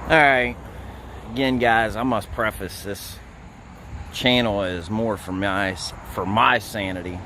Alright, again guys, I must preface this channel is more for my sanity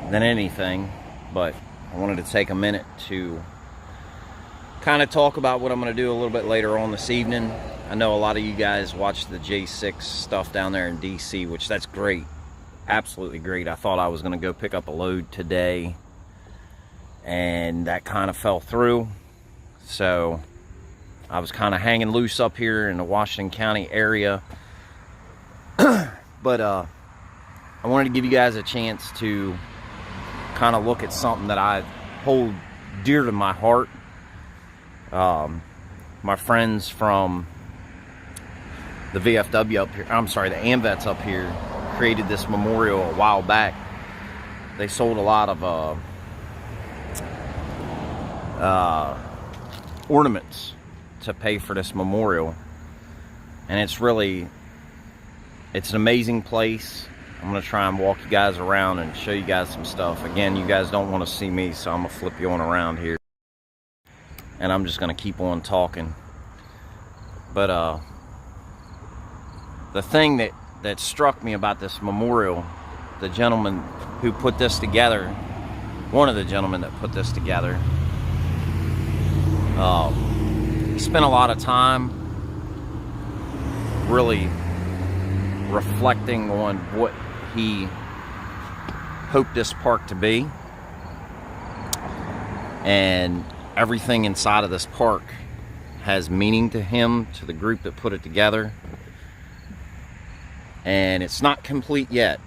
than anything, but I wanted to take a minute to kind of talk about what I'm going to do a little bit later on this evening. I know a lot of you guys watch the J6 stuff down there in DC, which that's great, absolutely great. I thought I was going to go pick up a load today, and that kind of fell through, so I was kind of hanging loose up here in the Washington County area. But I wanted to give you guys a chance to kind of look at something that I hold dear to my heart. My friends from the VFW up here, I'm sorry, the AMVETS up here, created this memorial a while back. They sold a lot of ornaments to pay for this memorial, and it's an amazing place. I'm gonna try and walk you guys around and show you guys some stuff. Again, you guys don't want to see me, so I'm gonna flip you on around here, and I'm just gonna keep on talking. But the thing that struck me about this memorial, the gentleman who put this together, one of the gentlemen that put this together, spent a lot of time really reflecting on what he hoped this park to be, and everything inside of this park has meaning to him, to the group that put it together, and it's not complete yet,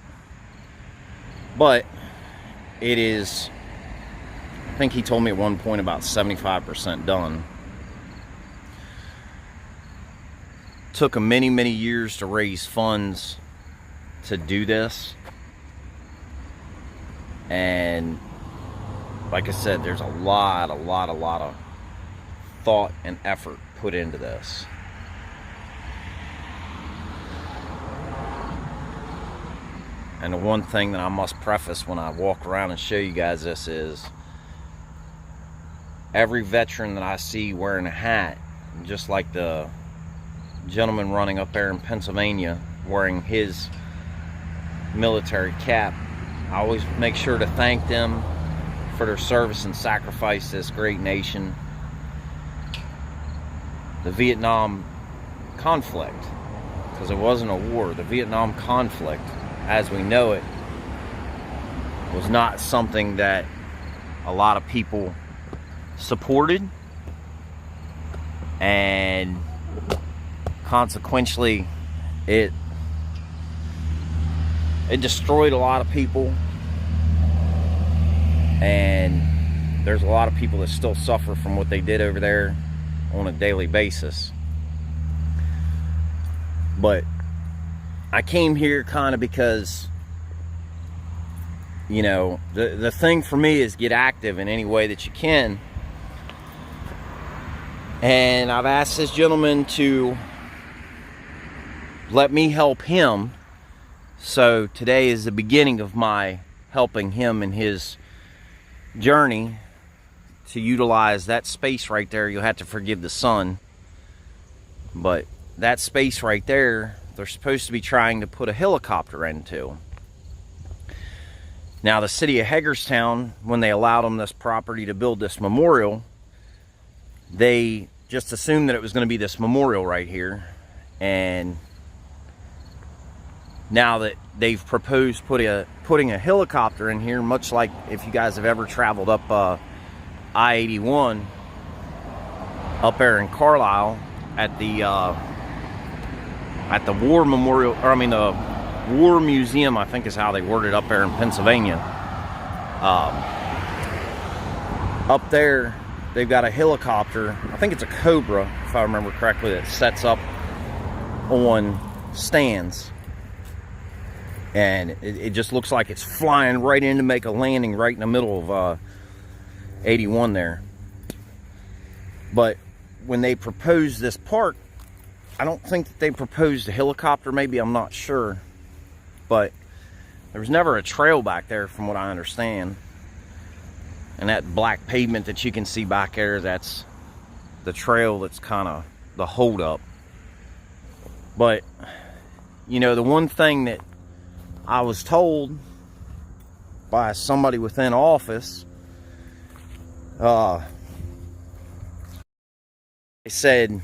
but it is, I think he told me at one point, about 75% done. Took him many, many years to raise funds to do this. And like I said, there's a lot of thought and effort put into this. And the one thing that I must preface when I walk around and show you guys this is, every veteran that I see wearing a hat, just like the gentleman running up there in Pennsylvania wearing his military cap, I always make sure to thank them for their service and sacrifice to this great nation. The Vietnam conflict, because it wasn't a war, the Vietnam conflict as we know it was not something that a lot of people supported, and consequently it destroyed a lot of people, and there's a lot of people that still suffer from what they did over there on a daily basis. But I came here kind of because, you know, the thing for me is get active in any way that you can. And I've asked this gentleman to let me help him. So today is the beginning of my helping him in his journey to utilize that space right there. You'll have to forgive the sun, but that space right there, they're supposed to be trying to put a helicopter into. Now, the city of Hagerstown, when they allowed them this property to build this memorial, they just assumed that it was going to be this memorial right here. And now that they've proposed putting a helicopter in here, much like if you guys have ever traveled up I-81 up there in Carlisle at the War Memorial, or I mean the War Museum, I think is how they word it, up there in Pennsylvania. Up there, they've got a helicopter, I think it's a Cobra, if I remember correctly, that sets up on stands. And it just looks like it's flying right in to make a landing right in the middle of 81 there. But when they proposed this park, I don't think that they proposed a helicopter, maybe, I'm not sure. But there was never a trail back there from what I understand. And that black pavement that you can see back there, that's the trail that's kind of the holdup. But, you know, the one thing that I was told by somebody within office, they said,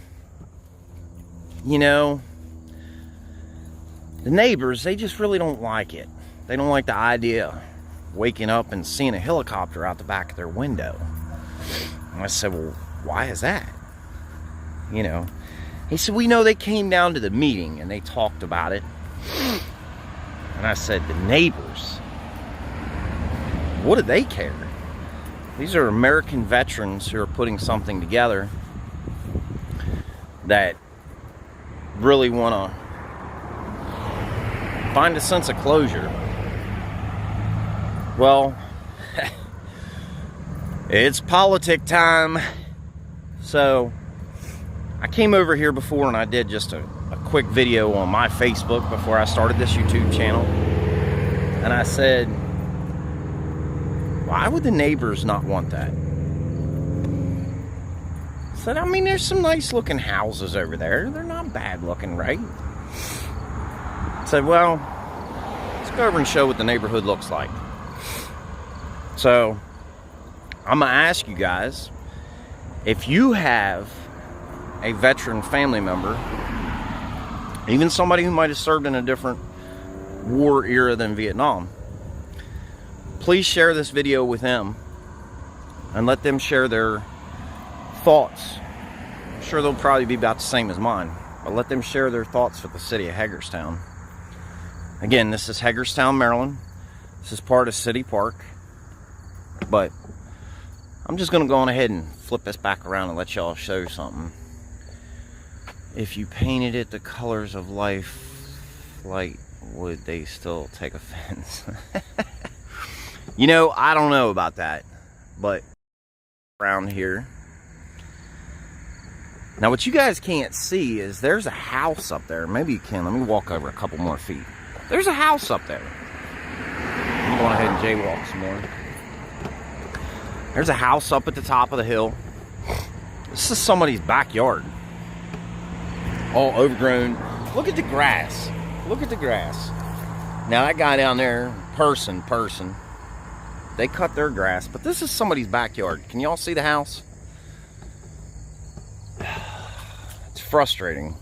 you know, the neighbors, they just really don't like it. They don't like the idea of waking up and seeing a helicopter out the back of their window. And I said, well, why is that? You know, he said, we know they came down to the meeting and they talked about it. And I said, the neighbors, what do they care? These are American veterans who are putting something together that really want to find a sense of closure. Well, it's politic time. So I came over here before and I did just a quick video on my Facebook before I started this YouTube channel. And I said, why would the neighbors not want that? I said, I mean, there's some nice looking houses over there. They're not bad looking, right? I said, well, let's go over and show what the neighborhood looks like. So I'm gonna ask you guys, if you have a veteran family member, even somebody who might have served in a different war era than Vietnam, please share this video with them and let them share their thoughts. I'm sure they'll probably be about the same as mine, but let them share their thoughts with the city of Hagerstown. Again, this is Hagerstown, Maryland. This is part of City Park. But I'm just going to go on ahead and flip this back around and let y'all show something. If you painted it the colors of life, light, would they still take offense? You know, I don't know about that. But around here. Now what you guys can't see is there's a house up there. Maybe you can. Let me walk over a couple more feet. There's a house up there. I'm going ahead and jaywalk some more. There's a house up at the top of the hill. This is somebody's backyard. All overgrown. Look at the grass. Look at the grass. Now that guy down there, person, they cut their grass, but this is somebody's backyard. Can y'all see the house? It's frustrating.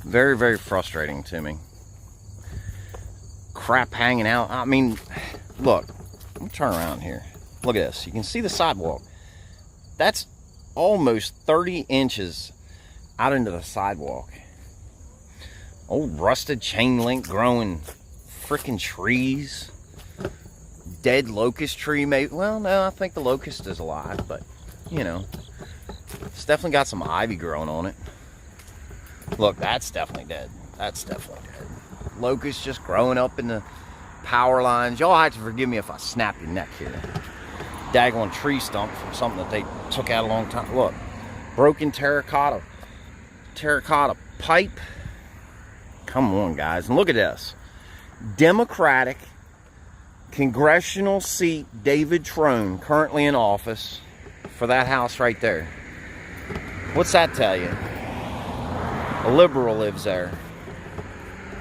Very, very frustrating to me. Crap hanging out. I mean, look, let me turn around here. Look at this. You can see the sidewalk. That's almost 30 inches out into the sidewalk. Old rusted chain link growing freaking trees. Dead locust tree, maybe. Well, no, I think the locust is alive, but, you know, it's definitely got some ivy growing on it. Look, that's definitely dead. That's definitely dead. Locust just growing up in the power lines. Y'all have to forgive me if I snap your neck here. Daggone tree stump from something that they took out a long time. Look, broken terracotta pipe. Come on, guys, and look at this. Democratic congressional seat David Trone currently in office for that house right there. What's that tell you? A liberal lives there.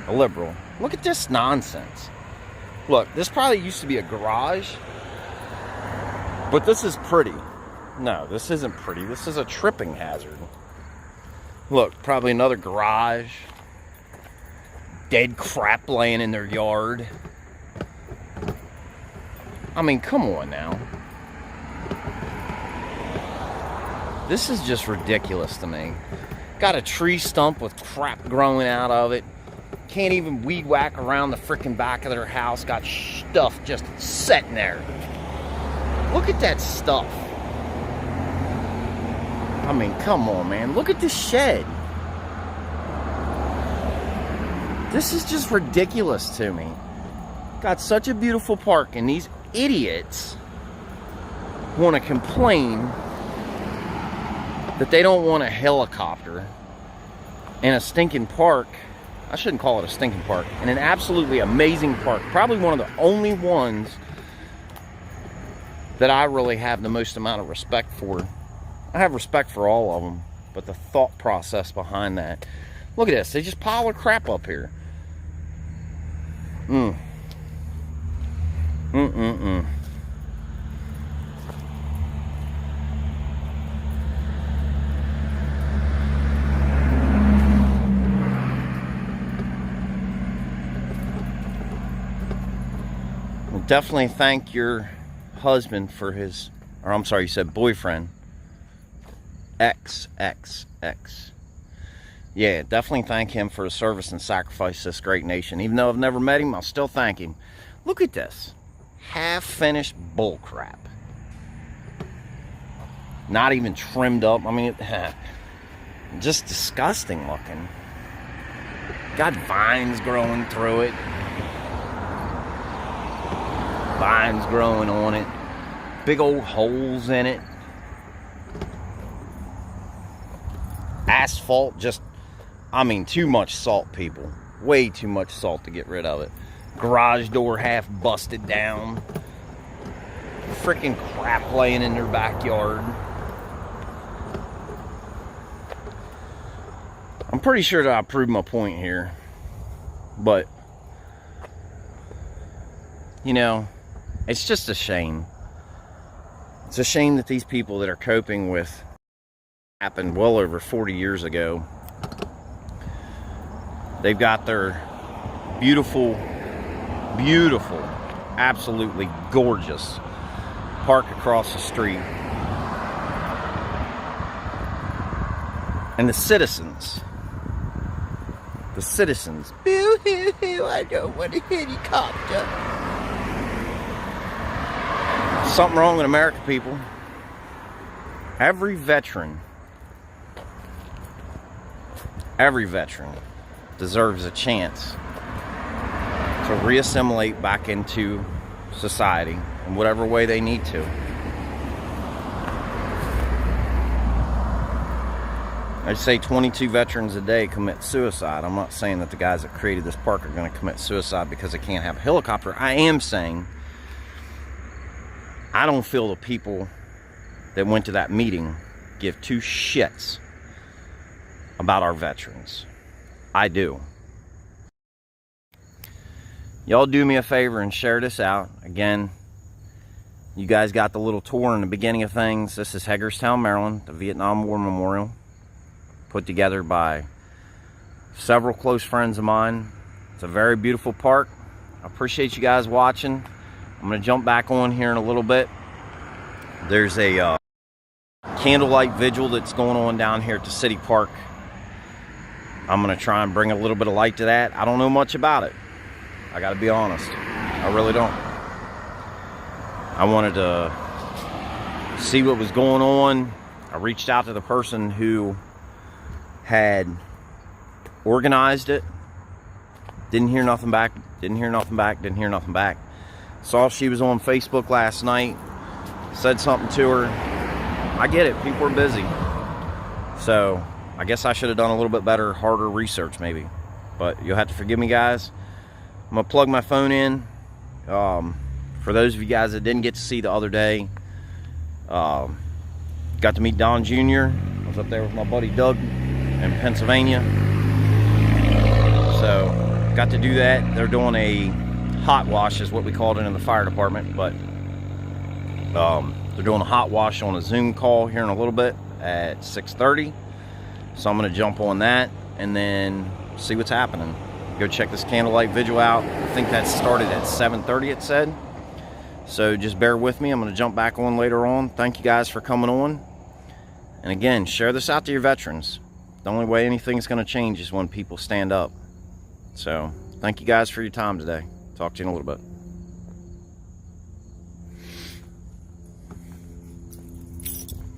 A liberal. Look at this nonsense. Look, this probably used to be a garage, but this is pretty. No, this isn't pretty. This is a tripping hazard. Look, probably another garage. Dead crap laying in their yard. I mean, come on now. This is just ridiculous to me. Got a tree stump with crap growing out of it. Can't even weed whack around the freaking back of their house. Got stuff just sitting there. Look at that stuff. I mean, come on, man. Look at this shed. This is just ridiculous to me. Got such a beautiful park, and these idiots want to complain that they don't want a helicopter in a stinking park. I shouldn't call it a stinking park. In an absolutely amazing park. Probably one of the only ones that I really have the most amount of respect for. I have respect for all of them, but the thought process behind that. Look at this. They just pile of crap up here. Well, definitely thank your husband for his, or I'm sorry, you said boyfriend. X. Yeah, definitely thank him for his service and sacrifice to this great nation. Even though I've never met him, I'll still thank him. Look at this. Half-finished bull crap. Not even trimmed up. I mean, just disgusting looking. Got vines growing through it. Vines growing on it. Big old holes in it. Asphalt, just, I mean, too much salt, people. Way too much salt to get rid of it. Garage door half busted down. Freaking crap laying in their backyard. I'm pretty sure that I proved my point here. But, you know, it's just a shame. It's a shame that these people that are coping with happened well over 40 years ago, they've got their beautiful, absolutely gorgeous park across the street, and the citizens, boo hoo hoo, I don't want a helicopter. Something wrong with America, people. Every veteran deserves a chance to reassimilate back into society in whatever way they need to. I'd say 22 veterans a day commit suicide. I'm not saying that the guys that created this park are going to commit suicide because they can't have a helicopter. I am saying I don't feel the people that went to that meeting give two shits about our veterans. I do. Y'all do me a favor and share this out. Again, you guys got the little tour in the beginning of things. This is Hagerstown, Maryland, the Vietnam War Memorial, put together by several close friends of mine. It's a very beautiful park. I appreciate you guys watching. I'm going to jump back on here in a little bit. There's a candlelight vigil that's going on down here at the city park. I'm going to try and bring a little bit of light to that. I don't know much about it. I got to be honest. I really don't. I wanted to see what was going on. I reached out to the person who had organized it. Didn't hear nothing back. Saw she was on Facebook last night. Said something to her. I get it. People are busy. So I guess I should have done a little bit better, harder research maybe. But you'll have to forgive me, guys. I'm going to plug my phone in. For those of you guys that didn't get to see the other day, got to meet Don Jr. I was up there with my buddy Doug in Pennsylvania. So got to do that. They're doing a hot wash is what we called it in the fire department. But they're doing a hot wash on a Zoom call here in a little bit at 6:30. So I'm going to jump on that and then see what's happening. Go check this candlelight vigil out. I think that started at 7:30, it said. So just bear with me. I'm going to jump back on later on. Thank you guys for coming on. And again, share this out to your veterans. The only way anything's going to change is when people stand up. So thank you guys for your time today. Talk to you in a little bit.